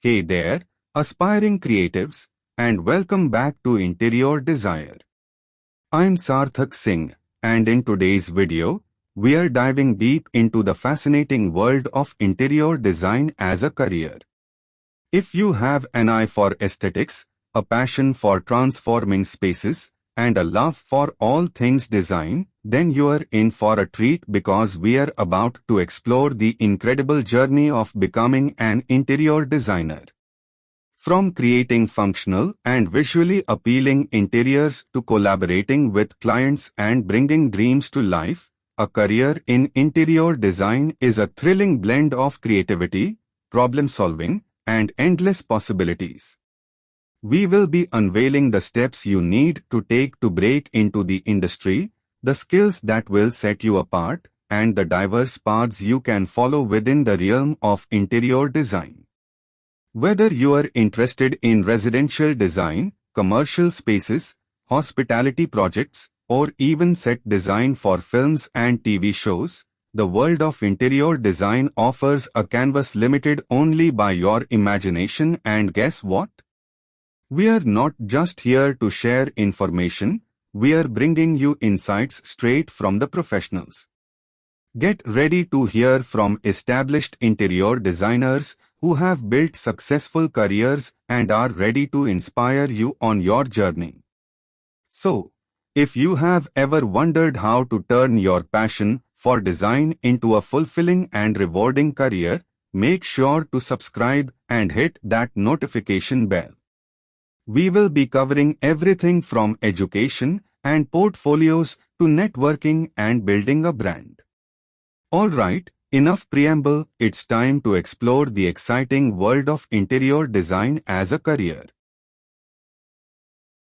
Hey there, aspiring creatives, and welcome back to Interior Design. I'm Sarthak Singh, and in today's video, we are diving deep into the fascinating world of interior design as a career. If you have an eye for aesthetics, a passion for transforming spaces, and a love for all things design, then you are in for a treat because we are about to explore the incredible journey of becoming an interior designer. From creating functional and visually appealing interiors to collaborating with clients and bringing dreams to life, a career in interior design is a thrilling blend of creativity, problem-solving, and endless possibilities. We will be unveiling the steps you need to take to break into the industry, the skills that will set you apart, and the diverse paths you can follow within the realm of interior design. Whether you are interested in residential design, commercial spaces, hospitality projects, or even set design for films and TV shows, the world of interior design offers a canvas limited only by your imagination, and guess what? We are not just here to share information, we are bringing you insights straight from the professionals. Get ready to hear from established interior designers who have built successful careers and are ready to inspire you on your journey. So, if you have ever wondered how to turn your passion for design into a fulfilling and rewarding career, make sure to subscribe and hit that notification bell. We will be covering everything from education and portfolios to networking and building a brand. Alright, enough preamble, it's time to explore the exciting world of interior design as a career.